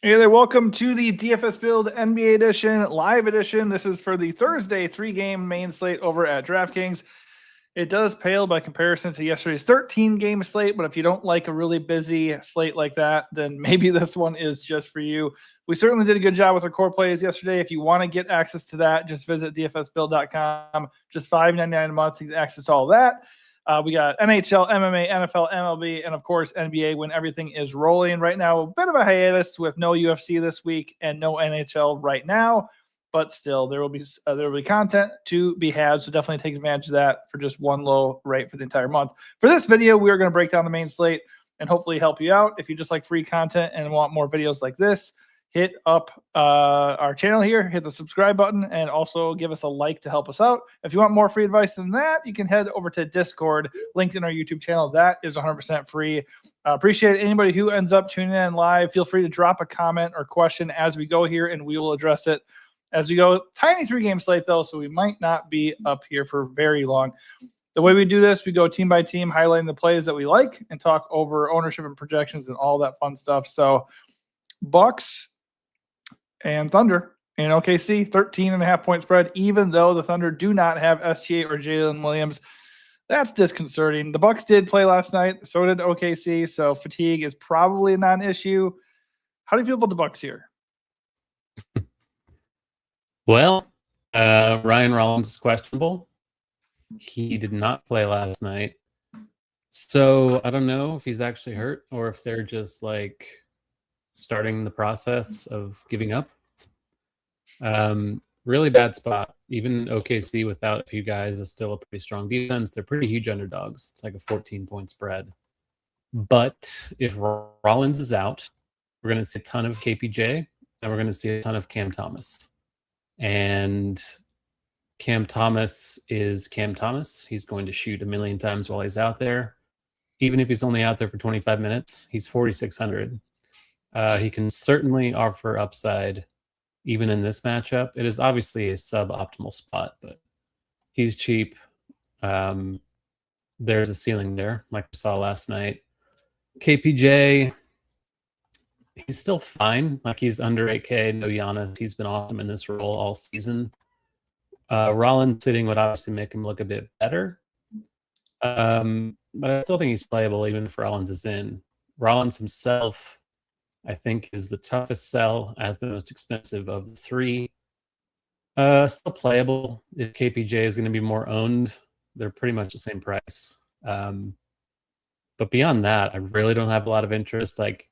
Hey there, welcome to the DFS Build NBA Edition, live edition. This is for the Thursday 3-game main slate over at DraftKings. It does pale by comparison to yesterday's 13-game slate, but if you don't like a really busy slate like that, then maybe this one is just for you. We certainly did a good job with our core plays yesterday. If you want to get access to that, just visit dfsbuild.com. Just $5.99 a month to get access to all that. We got NHL, MMA, NFL, MLB, and of course NBA when everything is rolling. Right now, a bit of a hiatus with no UFC this week and no NHL right now, but still there will be content to be had. So definitely take advantage of that for just one low rate for the entire month. For this video, we are going to break down the main slate and hopefully help you out. If you just like free content and want more videos like this, hit up our channel here, hit the subscribe button, and also give us a like to help us out. If you want more free advice than that, you can head over to Discord, linked in our YouTube channel. That is 100% free. Appreciate anybody who ends up tuning in live. Feel free to drop a comment or question as we go here, and we will address it as we go. Tiny 3-game slate, though, so we might not be up here for very long. The way we do this, we go team by team, highlighting the plays that we like and talk over ownership and projections and all that fun stuff. So Bucks and Thunder in OKC, 13.5-point spread, even though the Thunder do not have SGA or Jalen Williams. That's disconcerting. The Bucks did play last night, so did OKC, so fatigue is probably a non-issue. How do you feel about the Bucks here? Well, Ryan Rollins is questionable. He did not play last night. So I don't know if he's actually hurt or if they're just like starting the process of giving up. Really bad spot. Even OKC without a few guys is still a pretty strong defense. They're pretty huge underdogs. It's like a 14-point spread. But if Rollins is out, we're going to see a ton of KPJ and we're going to see a ton of Cam Thomas. And Cam Thomas is Cam Thomas. He's going to shoot a million times while he's out there. Even if he's only out there for 25 minutes, he's 4,600. He can certainly offer upside even in this matchup. It is obviously a suboptimal spot, but he's cheap. There's a ceiling there, like we saw last night. KPJ, he's still fine. Like he's under 8K, no Giannis. He's been awesome in this role all season. Rollins sitting would obviously make him look a bit better. But I still think he's playable even if Rollins is in. Rollins himself, I think, is the toughest sell as the most expensive of the three. Still playable. If KPJ is going to be more owned, they're pretty much the same price. But beyond that, I really don't have a lot of interest. Like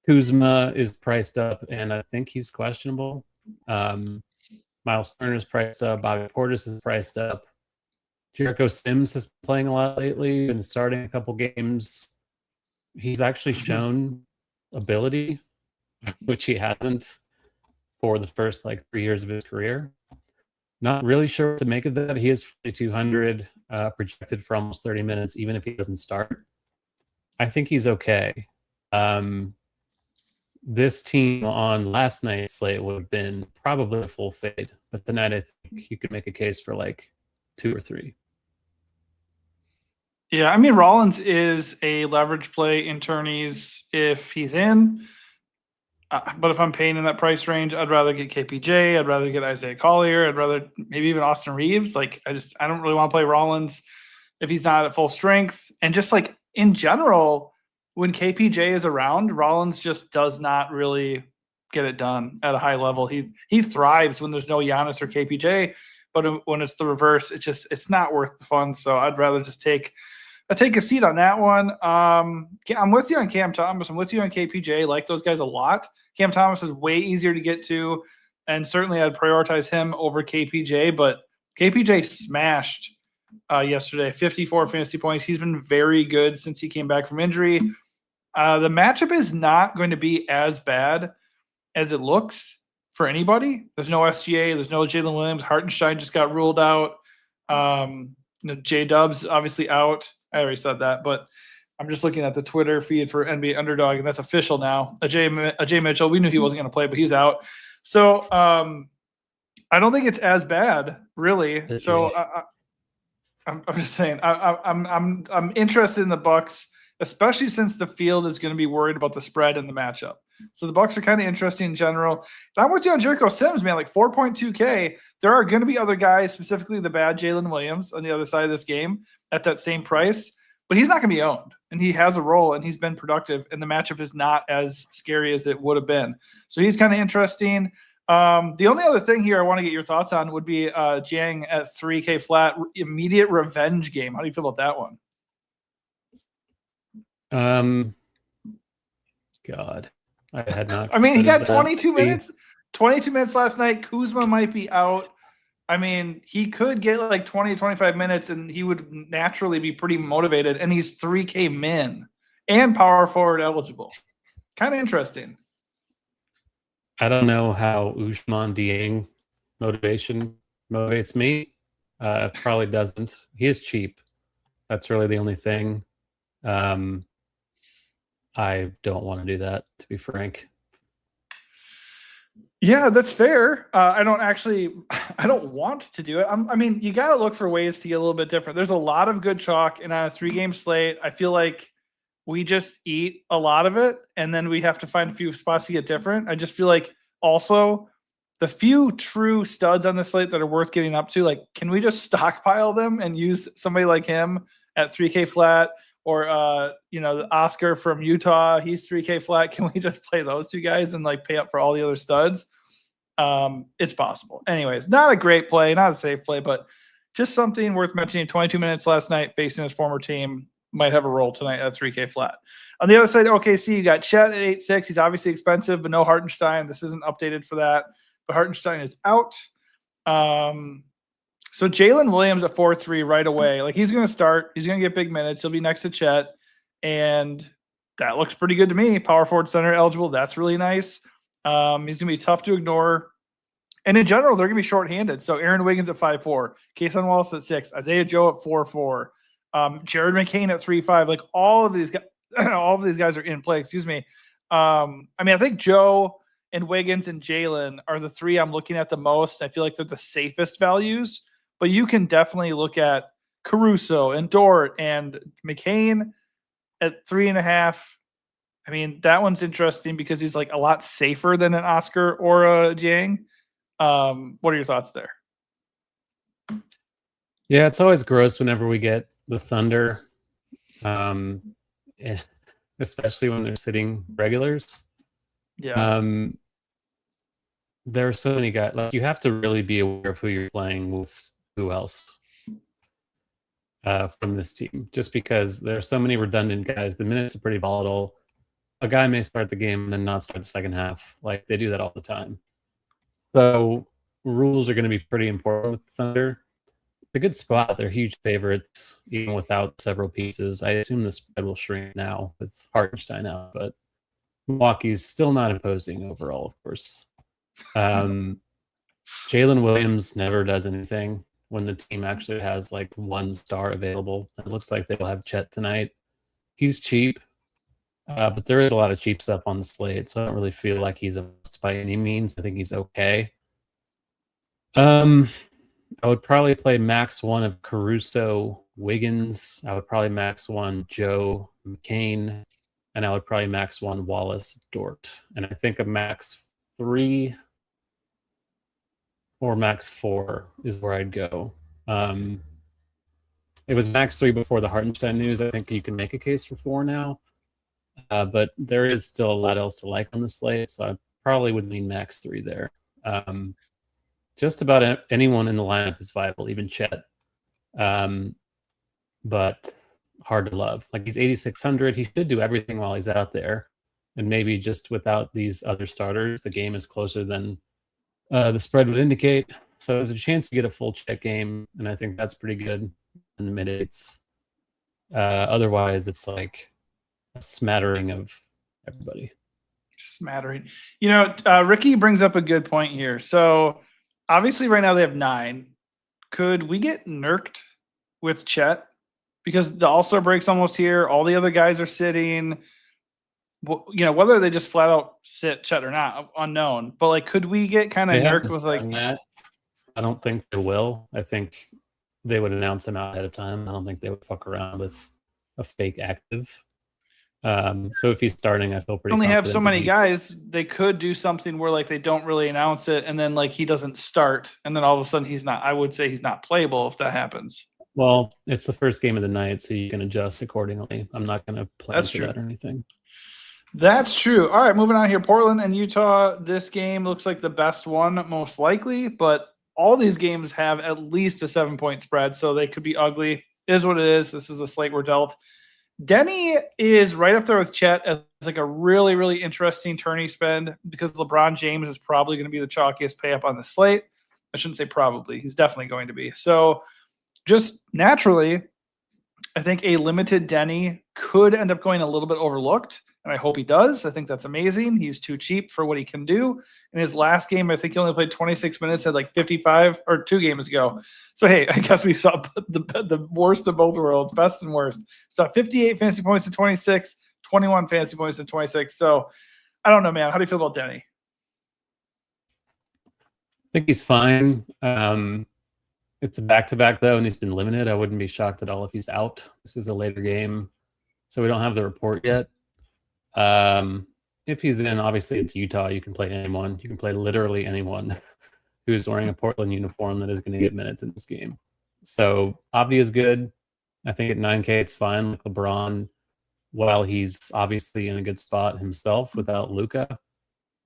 Kuzma is priced up, and I think he's questionable. Miles Turner's priced up. Bobby Portis is priced up. Jericho Sims has been playing a lot lately, been starting a couple games. He's actually shown ability, which he hasn't for the first 3 years of his career. Not really sure what to make of that. He is 4,200, projected for almost 30 minutes, even if he doesn't start. I think he's okay. This team on last night's slate would have been probably a full fade, but tonight I think you could make a case for 2 or 3. Yeah, I mean, Rollins is a leverage play in tourneys if he's in. But if I'm paying in that price range, I'd rather get KPJ. I'd rather get Isaiah Collier. I'd rather maybe even Austin Reeves. I don't really want to play Rollins if he's not at full strength. And just in general, when KPJ is around, Rollins just does not really get it done at a high level. He thrives when there's no Giannis or KPJ, but when it's the reverse, it's not worth the fun. So I'd rather just take a seat on that one. I'm with you on Cam Thomas. I'm with you on KPJ. Like those guys a lot. Cam Thomas is way easier to get to, and certainly I'd prioritize him over KPJ. But KPJ smashed yesterday, 54 fantasy points. He's been very good since he came back from injury. The matchup is not going to be as bad as it looks for anybody. There's no SGA. There's no Jalen Williams. Hartenstein just got ruled out. J-Dub's obviously out. I already said that, but I'm just looking at the Twitter feed for NBA Underdog, and that's official now. Jay Mitchell, we knew he wasn't going to play, but he's out. So I don't think it's as bad, really. So I'm just saying I'm interested in the Bucks especially since the field is going to be worried about the spread and the matchup. So the Bucks are kind of interesting in general. And I'm with you on Jericho Sims, man. Like 4.2K. There are going to be other guys, specifically the bad Jalen Williams, on the other side of this game at that same price. But he's not going to be owned, and he has a role, and he's been productive, and the matchup is not as scary as it would have been. So he's kind of interesting. The only other thing here I want to get your thoughts on would be Jiang at 3K flat, immediate revenge game. How do you feel about that one? God, I had not. I mean, he got 22 minutes. 22 minutes last night. Kuzma might be out. I mean, he could get like 20, 25 minutes, and he would naturally be pretty motivated. And he's 3K min and power forward eligible. Kind of interesting. I don't know how Ousmane Dieng motivation motivates me. Probably doesn't. He is cheap. That's really the only thing. I don't want to do that, to be frank. Yeah, that's fair. I don't want to do it. I mean, you got to look for ways to get a little bit different. There's a lot of good chalk in a 3-game slate. I feel like we just eat a lot of it, and then we have to find a few spots to get different. I just feel like also the few true studs on the slate that are worth getting up to, like, can we just stockpile them and use somebody like him at 3K flat? Or, the Oscar from Utah, he's 3K flat. Can we just play those two guys and like pay up for all the other studs? It's possible. Anyways, not a great play, not a safe play, but just something worth mentioning. 22 minutes last night facing his former team, might have a role tonight at 3K flat. On the other side, OKC, you got Chet at 8.6. He's obviously expensive, but no Hartenstein. This isn't updated for that, but Hartenstein is out. So Jalen Williams at 4.3 right away. Like, he's going to start. He's going to get big minutes. He'll be next to Chet. And that looks pretty good to me. Power forward center eligible. That's really nice. He's going to be tough to ignore. And in general, they're going to be shorthanded. So Aaron Wiggins at 5.4. Kayson Wallace at 6. Isaiah Joe at 4.4. Jared McCain at 3.5. Like, all of these guys are in play. Excuse me. I think Joe and Wiggins and Jalen are the three I'm looking at the most. I feel like they're the safest values. But you can definitely look at Caruso and Dort and McCain at 3.5. I mean, that one's interesting because he's like a lot safer than an Oscar or a Jiang. What are your thoughts there? Yeah, it's always gross whenever we get the Thunder, especially when they're sitting regulars. Yeah. There are so many guys. Like, you have to really be aware of who you're playing with. Who else from this team? Just because there are so many redundant guys, the minutes are pretty volatile. A guy may start the game and then not start the second half. Like, they do that all the time. So rules are going to be pretty important with the Thunder. It's a good spot. They're huge favorites, even without several pieces. I assume the spread will shrink now with Hartenstein out, but Milwaukee's still not imposing overall, of course. Jalen Williams never does anything when the team actually has like one star available. It looks like they'll have Chet tonight. He's cheap, but there is a lot of cheap stuff on the slate, so I don't really feel like he's a must by any means. I think he's okay. I would probably play max 1 of Caruso, Wiggins. I would probably max 1 Joe, McCain, and I would probably max 1 Wallace, Dort. And I think a max 3 or max 4 is where I'd go. It was max 3 before the Hartenstein news. I think you can make a case for 4 now. But there is still a lot else to like on the slate, so I probably would lean max 3 there. Just about anyone in the lineup is viable, even Chet. But hard to love. Like, he's 8,600. He should do everything while he's out there. And maybe just without these other starters, the game is closer than the spread would indicate. So there's a chance to get a full Chet game, and I think that's pretty good in the mid-8s. Otherwise, it's like a smattering of everybody. Smattering. Ricky brings up a good point here. So obviously right now they have 9. Could we get nerked with Chet? Because the All-Star break's almost here. All the other guys are sitting. Whether they just flat out sit Chet or not, unknown. But like, could we get kind of nerked with like that? I don't think they will. I think they would announce him out ahead of time. I don't think they would fuck around with a fake active. So if he's starting, I feel pretty only have confident so that many guys. They could do something where like they don't really announce it, and then like he doesn't start, and then all of a sudden he's not. I would say he's not playable if that happens. Well, it's the first game of the night, so you can adjust accordingly. I'm not going to plan That's for true. that or anything. That's true. All right, moving on here. Portland and Utah. This game looks like the best one, most likely, but all these games have at least a 7-point spread, so they could be ugly. It is what it is. This is a slate we're dealt. Denny is right up there with Chet as like a really, really interesting tourney spend because LeBron James is probably going to be the chalkiest pay up on the slate. I shouldn't say probably. He's definitely going to be. So just naturally, I think a limited Denny could end up going a little bit overlooked, and I hope he does. I think that's amazing. He's too cheap for what he can do. In his last game, I think he only played 26 minutes at like 55 or 2 games ago. So, hey, I guess we saw the worst of both worlds, best and worst. So 58 fantasy points in 26, 21 fantasy points in 26. So I don't know, man. How do you feel about Denny? I think he's fine. It's a back-to-back, though, and he's been limited. I wouldn't be shocked at all if he's out. This is a later game, so we don't have the report yet. If he's in, obviously it's Utah. You can play anyone. You can play literally anyone who's wearing a Portland uniform that is going to get minutes in this game. So Abdi is good. I think at 9K it's fine. Like LeBron, while he's obviously in a good spot himself without Luka,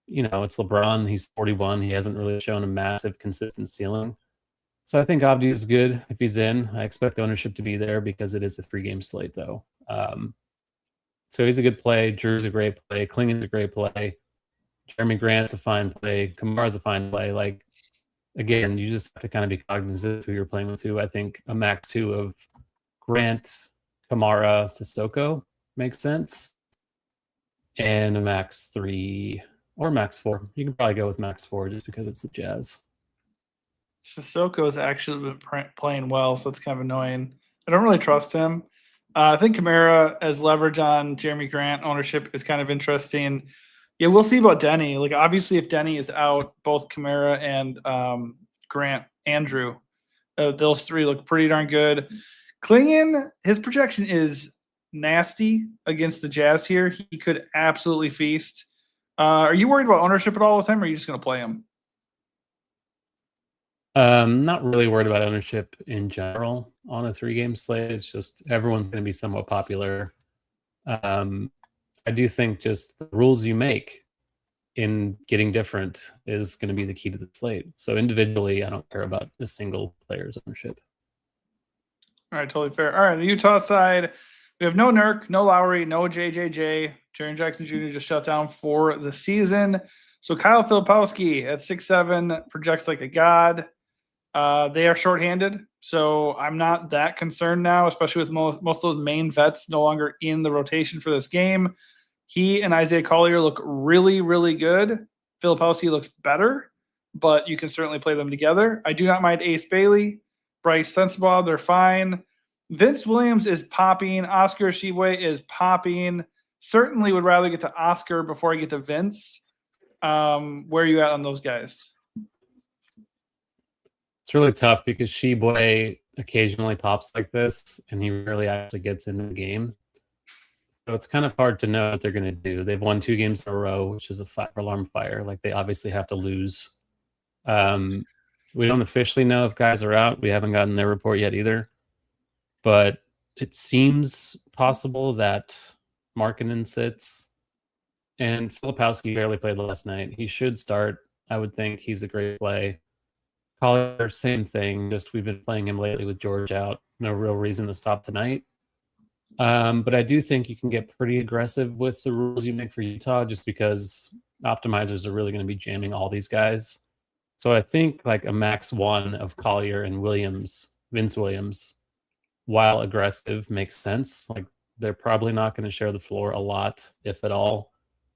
it's LeBron. He's 41. He hasn't really shown a massive consistent ceiling. So I think Abdi is good if he's in. I expect ownership to be there because it is a 3-game slate, though. So he's a good play. Drew's a great play. Klingen's a great play. Jeremy Grant's a fine play. Kamara's a fine play. Like, again, you just have to kind of be cognizant of who you're playing with too. I think a max 2 of Grant, Kamara, Sissoko makes sense. And a max 3 or max 4. You can probably go with max 4 just because it's the Jazz. Sissoko's actually been playing well, so it's kind of annoying. I don't really trust him. I think Kamara as leverage on Jeremy Grant ownership is kind of interesting. Yeah, we'll see about Denny. Like, obviously, if Denny is out, both Kamara and Grant, Andrew, those 3 look pretty darn good. Klingen, his projection is nasty against the Jazz here. He could absolutely feast. Are you worried about ownership at all with him, or are you just going to play him? Not really worried about ownership in general on a 3-game slate. It's just everyone's going to be somewhat popular. I do think just the rules you make in getting different is going to be the key to the slate. So individually, I don't care about a single player's ownership. All right, totally fair. All right, the Utah side, we have no Nurk, no Lowry, no JJJ. Jaren Jackson Jr. just shut down for the season. So Kyle Filipowski at 6'7" projects like a god. They are shorthanded, so I'm not that concerned now, especially with most of those main vets no longer in the rotation for this game. He and Isaiah Collier look really, really good. Filipowski looks better, but you can certainly play them together. I do not mind Ace Bailey, Bryce Sensabaugh, they're fine. Vince Williams is popping. Oscar Tshiebwe is popping. Certainly would rather get to Oscar before I get to Vince. Where are you at on those guys? It's really tough because Tshiebwe occasionally pops like this, and he rarely actually gets into the game. So it's kind of hard to know what they're going to do. They've won 2 games in a row, which is a alarm fire. Like, they obviously have to lose. We don't officially know if guys are out. We haven't gotten their report yet either. But it seems possible that Markkanen sits. And Filipowski barely played last night. He should start. I would think he's a great play. Collier, same thing. Just we've been playing him lately with George out. No real reason to stop tonight. But I do think you can get pretty aggressive with the rules you make for Utah just because optimizers are really going to be jamming all these guys. So I think like a max 1 of Collier and Vince Williams, while aggressive, makes sense. Like, they're probably not going to share the floor a lot, if at all.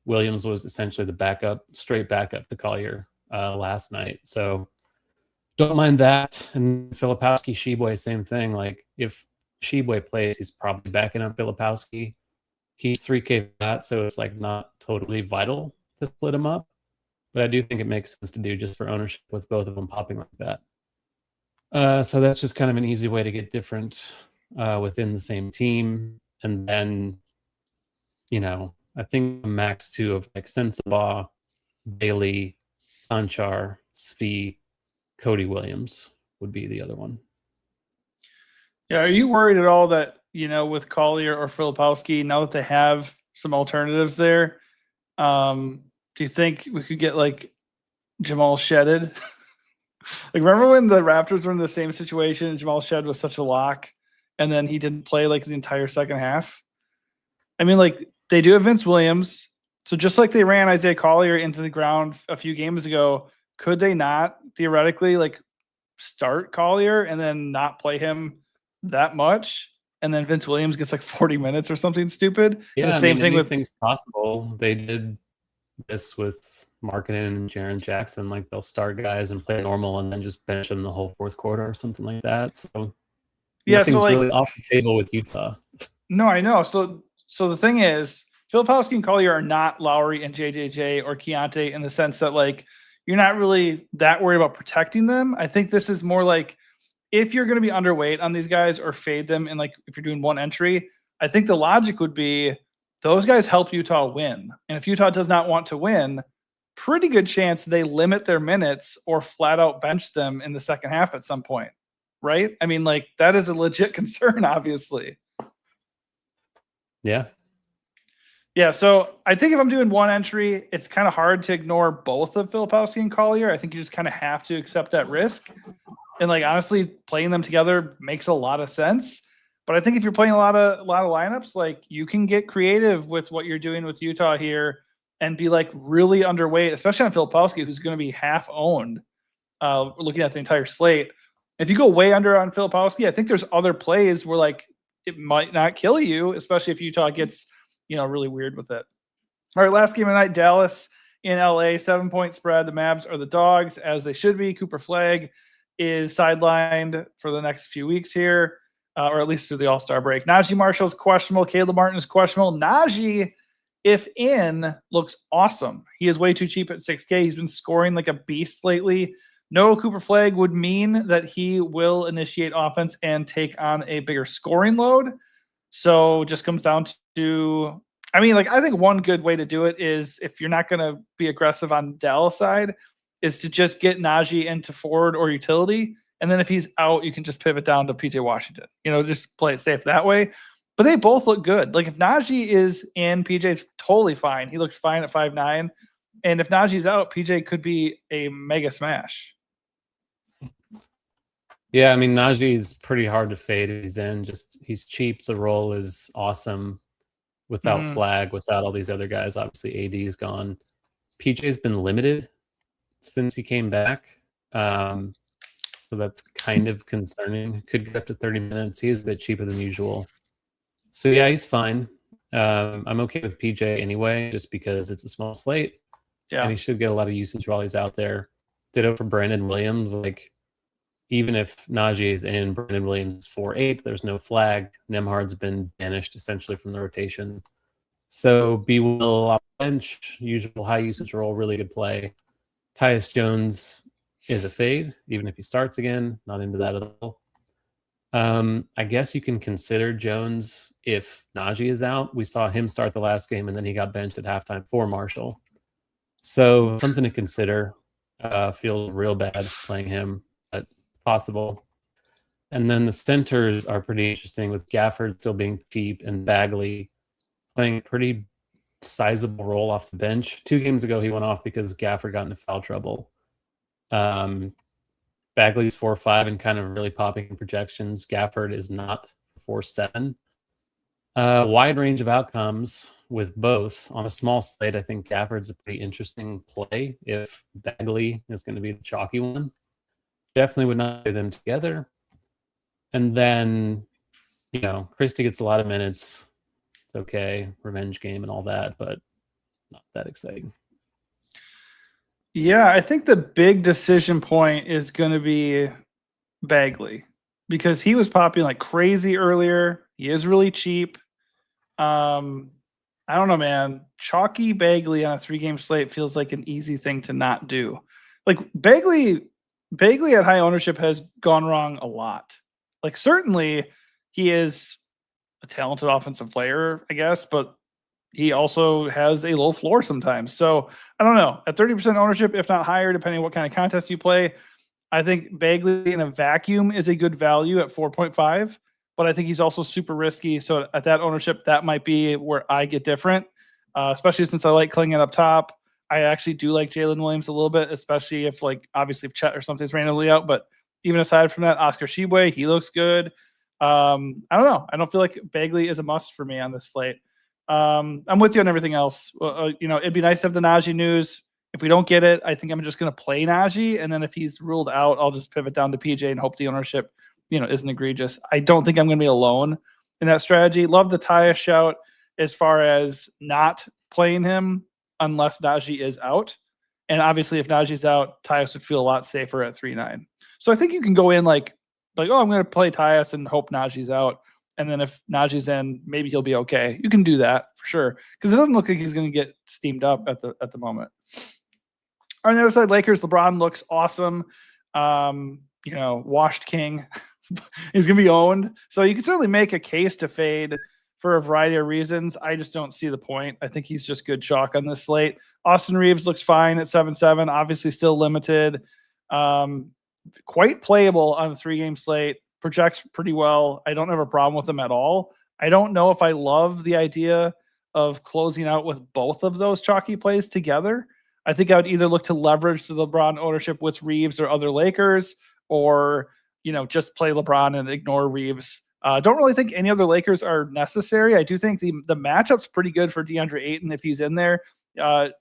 Williams was essentially the straight backup to Collier last night. So don't mind that. And Filipowski, Tshiebwe, same thing. Like, if Tshiebwe plays, he's probably backing up Filipowski. He's 3K flat, so it's like not totally vital to split him up. But I do think it makes sense to do just for ownership with both of them popping like that. So that's just kind of an easy way to get different within the same team. And then I think a max 2 of like Sensabaugh, Bailey, Anchar, Svi, Cody Williams would be the other one. Yeah, are you worried at all that, with Collier or Filipowski, now that they have some alternatives there, do you think we could get like Jamal Shedded? Like, remember when the Raptors were in the same situation and Jamal Shed was such a lock and then he didn't play like the entire second half? I mean, like, they do have Vince Williams. So just like they ran Isaiah Collier into the ground a few games ago, could they not theoretically like start Collier and then not play him that much? And then Vince Williams gets like 40 minutes or something stupid. Yeah, and the same thing with anything's possible. They did this with Markkanen and Jaren Jackson. Like, they'll start guys and play normal and then just bench them the whole fourth quarter or something like that. So nothing's really off the table with Utah. No, I know. So the thing is, Filipowski and Collier are not Lowry and JJJ or Keontae in the sense that like you're not really that worried about protecting them. I think this is more like if you're going to be underweight on these guys or fade them, and like if you're doing one entry, I think the logic would be those guys help Utah win. And if Utah does not want to win, pretty good chance they limit their minutes or flat out bench them in the second half at some point, right? I mean, like, that is a legit concern, obviously. Yeah. Yeah, so I think if I'm doing one entry, it's kind of hard to ignore both of Filipowski and Collier. I think you just kind of have to accept that risk. And like, honestly, playing them together makes a lot of sense. But I think if you're playing a lot of lineups, like, you can get creative with what you're doing with Utah here and be like really underweight, especially on Filipowski, who's going to be half owned. Looking at the entire slate, if you go way under on Filipowski, I think there's other plays where like it might not kill you, especially if Utah gets really weird with it. All right, last game of the night, Dallas in LA, 7-point spread. The Mavs are the dogs, as they should be. Cooper Flagg is sidelined for the next few weeks here, or at least through the All-Star break. Najee Marshall's questionable. Caleb Martin is questionable. Najee, if in, looks awesome. He is way too cheap at 6K. He's been scoring like a beast lately. No Cooper Flagg would mean that he will initiate offense and take on a bigger scoring load. So just comes down to, I think one good way to do it is, if you're not going to be aggressive on Dallas side, is to just get Najee into forward or utility. And then if he's out, you can just pivot down to PJ Washington, just play it safe that way. But they both look good. Like, if Najee is in, PJ's totally fine. He looks fine at 5'9". And if Najee's out, PJ could be a mega smash. Yeah, Najee's pretty hard to fade if he's in. He's cheap. The role is awesome without Flagg, without all these other guys. Obviously, AD's gone. PJ's been limited since he came back. So that's kind of concerning. Could get up to 30 minutes. He is a bit cheaper than usual. So yeah, he's fine. I'm okay with PJ anyway, just because it's a small slate. Yeah. And he should get a lot of usage while he's out there. Ditto for Brandon Williams. Like, even if Najee is in, Brandon Williams is 4'8", there's no Flagg. Nembhard's been banished essentially from the rotation. So B will off bench, usual high usage role, really good play. Tyus Jones is a fade, even if he starts again. Not into that at all. I guess you can consider Jones if Najee is out. We saw him start the last game, and then he got benched at halftime for Marshall. So something to consider. Feel real bad playing him, but possible. And then the centers are pretty interesting, with Gafford still being cheap and Bagley playing a pretty sizable role off the bench. 2 games ago, he went off because Gafford got into foul trouble. Bagley's 4'5" and kind of really popping in projections. Gafford is not 4'7". Wide range of outcomes with both. On a small slate, I think Gafford's a pretty interesting play if Bagley is going to be the chalky one. Definitely would not play them together. And then, Christie gets a lot of minutes. It's okay. Revenge game and all that, but not that exciting. Yeah, I think the big decision point is going to be Bagley, because he was popping like crazy earlier. He is really cheap. I don't know, man. Chalky Bagley on a 3-game slate feels like an easy thing to not do. Like, Bagley at high ownership has gone wrong a lot. Like, certainly he is a talented offensive player, I guess, but he also has a low floor sometimes. So I don't know. At 30% ownership, if not higher, depending on what kind of contest you play, I think Bagley in a vacuum is a good value at 4.5, but I think he's also super risky. So at that ownership, that might be where I get different, especially since I like Klingon up top. I actually do like Jalen Williams a little bit, especially if obviously if Chet or something's randomly out. But even aside from that, Oscar Tshiebwe, he looks good. I don't know. I don't feel like Bagley is a must for me on this slate. I'm with you on everything else. It'd be nice to have the Najee news. If we don't get it, I think I'm just going to play Najee, and then if he's ruled out, I'll just pivot down to PJ and hope the ownership, isn't egregious. I don't think I'm going to be alone in that strategy. Love the Tyus shout as far as not playing him unless Najee is out, and obviously if Najee's out, Tyus would feel a lot safer at 3.9. So I think you can go in like I'm going to play Tyus and hope Najee's out. And then if Najee's in, maybe he'll be okay. You can do that for sure because it doesn't look like he's going to get steamed up at the moment. On the other side, Lakers, LeBron looks awesome. Washed king. He's going to be owned. So you can certainly make a case to fade for a variety of reasons. I just don't see the point. I think he's just good chalk on this slate. Austin Reeves looks fine at 7.7. Obviously still limited. Quite playable on the 3-game slate. Projects pretty well. I don't have a problem with him at all. I don't know if I love the idea of closing out with both of those chalky plays together. I think I would either look to leverage the LeBron ownership with Reeves or other Lakers, or just play LeBron and ignore Reeves. Don't really think any other Lakers are necessary. I do think the matchup's pretty good for DeAndre Ayton if he's in there.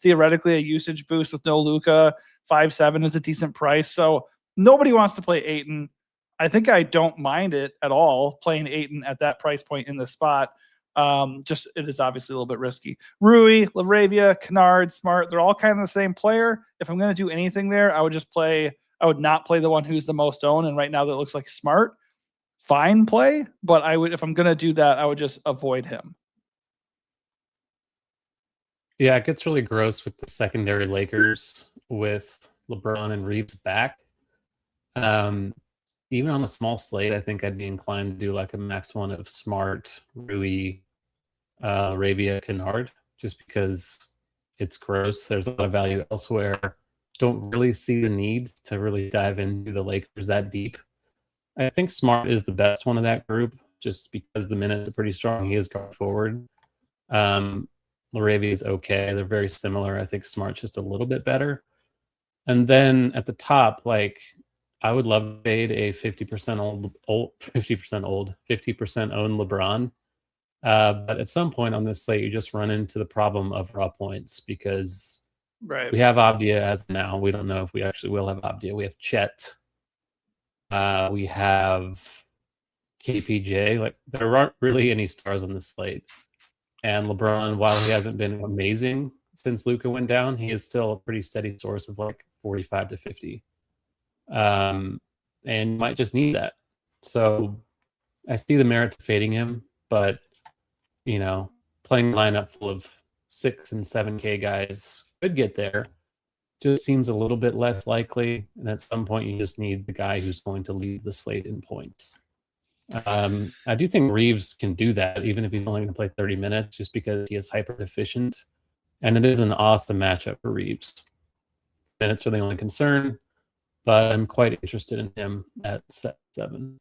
Theoretically, a usage boost with no Luka. 5.7 is a decent price. So nobody wants to play Ayton. I think I don't mind it at all playing Ayton at that price point in the spot. Just it is obviously a little bit risky. Rui, Laravia, Kennard, Smart, they're all kind of the same player. If I'm going to do anything there, I would not play the one who's the most owned. And right now that looks like Smart. Fine play, but if I'm going to do that, I would just avoid him. Yeah, it gets really gross with the secondary Lakers with LeBron and Reeves back. Even on a small slate, I think I'd be inclined to do like a max one of Smart, Rui, Arabia, Kennard, just because it's gross. There's a lot of value elsewhere. Don't really see the need to really dive into the Lakers that deep. I think Smart is the best one of that group, just because the minutes are pretty strong. He is guard forward. Laravia is okay. They're very similar. I think Smart's just a little bit better. And then at the top, I would love to fade a 50% owned LeBron. But at some point on this slate, you just run into the problem of raw points because we have Avdia as of now. We don't know if we actually will have Avdia. We have Chet. We have KPJ. There aren't really any stars on this slate. And LeBron, while he hasn't been amazing since Luka went down, he is still a pretty steady source of 45 to 50. And you might just need that. So I see the merit to fading him, but playing a lineup full of 6 and 7K guys could get there. Just seems a little bit less likely. And at some point you just need the guy who's going to lead the slate in points. I do think Reeves can do that, even if he's only going to play 30 minutes, just because he is hyper efficient. And it is an awesome matchup for Reeves. Minutes are the only concern, but I'm quite interested in him at 7.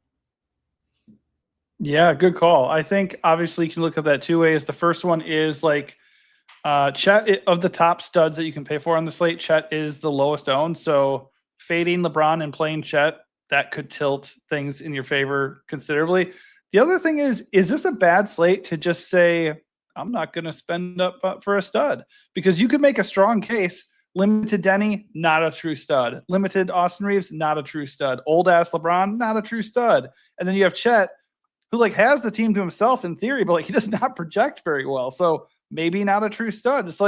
Yeah, good call. I think obviously you can look at that two ways. The first one is Chet, of the top studs that you can pay for on the slate, Chet is the lowest owned. So fading LeBron and playing Chet, that could tilt things in your favor considerably. The other thing is this a bad slate to just say, I'm not going to spend up for a stud? Because you could make a strong case. Limited Denny, not a true stud. Limited Austin Reeves, not a true stud. Old ass LeBron, not a true stud. And then you have Chet, who has the team to himself in theory, but he does not project very well. So maybe not a true stud. It's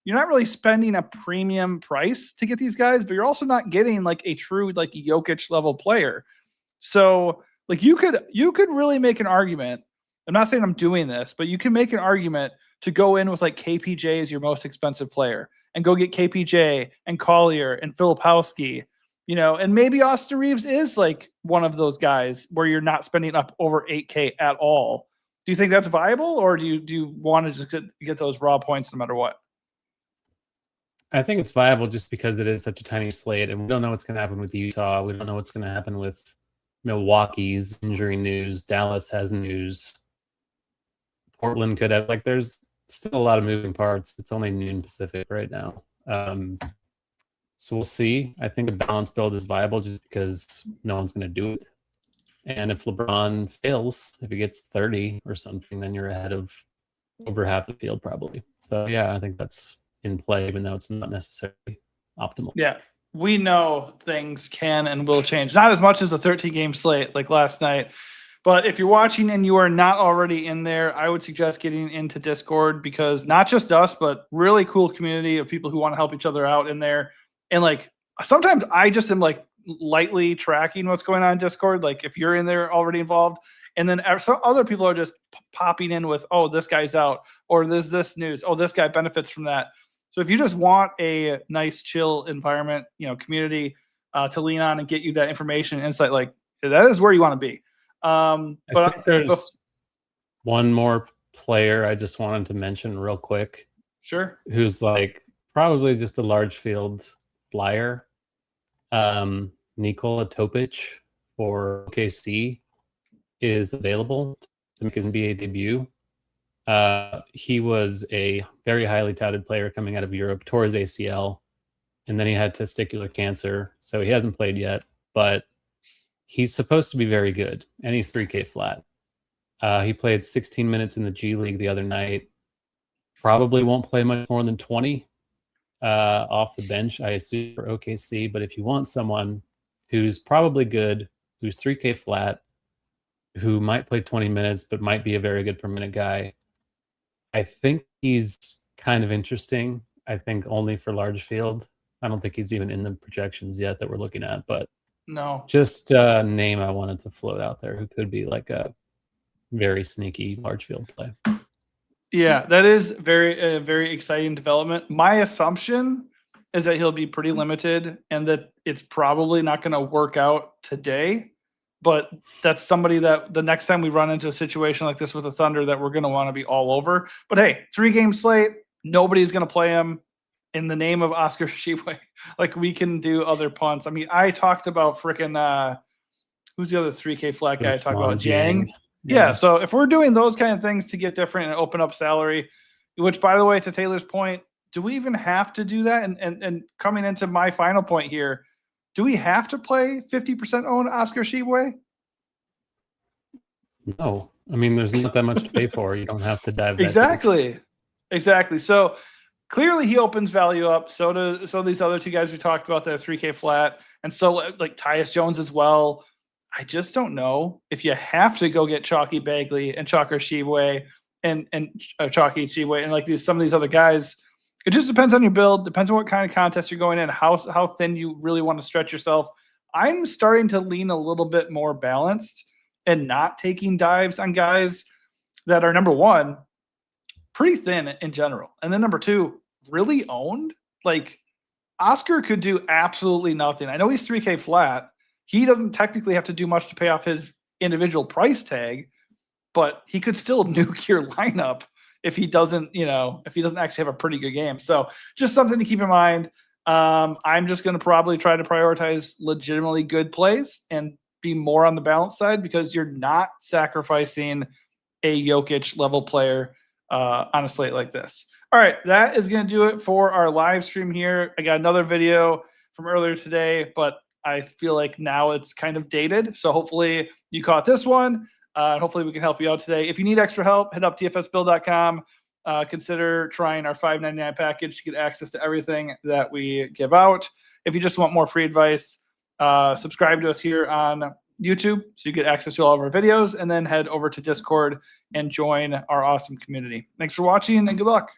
you're not really spending a premium price to get these guys, but you're also not getting a true Jokic level player. So you could really make an argument. I'm not saying I'm doing this, but you can make an argument to go in with KPJ as your most expensive player and go get KPJ and Collier and Filipowski, and maybe Austin Reeves is one of those guys where you're not spending up over 8K at all. Do you think that's viable, or do you want to just get those raw points no matter what? I think it's viable just because it is such a tiny slate, and we don't know what's going to happen with Utah. We don't know what's going to happen with Milwaukee's injury news. Dallas has news. Portland could have, like, there's still a lot of moving parts. It's only noon Pacific right now. So we'll see. I think a balanced build is viable just because no one's going to do it. And if LeBron fails, if he gets 30 or something, then you're ahead of over half the field probably. So yeah, I think that's in play, even though it's not necessarily optimal. Yeah, we know things can and will change. Not as much as a 13-game slate like last night. But if you're watching and you are not already in there, I would suggest getting into Discord, because not just us, but really cool community of people who want to help each other out in there. And like sometimes I just am like lightly tracking what's going on in Discord. Like if you're in there already involved, and then some other people are just popping in with, oh, this guy's out, or there's this news. Oh, this guy benefits from that. So if you just want a nice, chill environment, community to lean on and get you that information and insight, like that is where you want to be. I think there's one more player I just wanted to mention real quick. Sure. Who's like probably just a large field flyer. Nikola Topic for OKC is available to make his NBA debut. He was a very highly touted player coming out of Europe, tore his ACL, and then he had testicular cancer, so he hasn't played yet, but he's supposed to be very good, and he's 3K flat. He played 16 minutes in the G League the other night. Probably won't play much more than 20 off the bench, I assume, for OKC. But if you want someone who's probably good, who's 3K flat, who might play 20 minutes but might be a very good per minute guy, I think he's kind of interesting. I think only for large field. I don't think he's even in the projections yet that we're looking at, but no, just a name I wanted to float out there who could be like a very sneaky large field play. Yeah, that is very exciting development. My assumption is that he'll be pretty limited and that it's probably not going to work out today. But that's somebody that the next time we run into a situation like this with the Thunder that we're going to want to be all over. But hey, 3-game slate, nobody's going to play him in the name of Oscar Tshiebwe. Like, we can do other punts. I mean, I talked about freaking who's the other 3K flat guy I talked about? Jang. Yeah, so if we're doing those kind of things to get different and open up salary, which, by the way, to Taylor's point, do we even have to do that? And coming into my final point here, do we have to play 50% owned Oscar Tshiebwe? No. I mean, there's not that much to pay for. You don't have to dive that Exactly. So clearly he opens value up. So these other two guys we talked about that are 3K flat. And so like Tyus Jones as well. I just don't know if you have to go get Chalky Bagley and Chalker Tshiebwe and Chalky Tshiebwe and like some of these other guys. It just depends on your build. Depends on what kind of contest you're going in, how thin you really want to stretch yourself. I'm starting to lean a little bit more balanced and not taking dives on guys that are, number one, pretty thin in general. And then number two, really owned. Like, Oscar could do absolutely nothing. I know he's 3K flat. He doesn't technically have to do much to pay off his individual price tag, but he could still nuke your lineup if he doesn't actually have a pretty good game. So just something to keep in mind. I'm just going to probably try to prioritize legitimately good plays and be more on the balance side, because you're not sacrificing a Jokic level player on a slate like this. All right, that is going to do it for our live stream here. I got another video from earlier today, but I feel like now it's kind of dated. So hopefully you caught this one. Hopefully we can help you out today. If you need extra help, hit up dfsbuild.com. Consider trying our $5.99 package to get access to everything that we give out. If you just want more free advice, subscribe to us here on YouTube so you get access to all of our videos, and then head over to Discord and join our awesome community. Thanks for watching and good luck.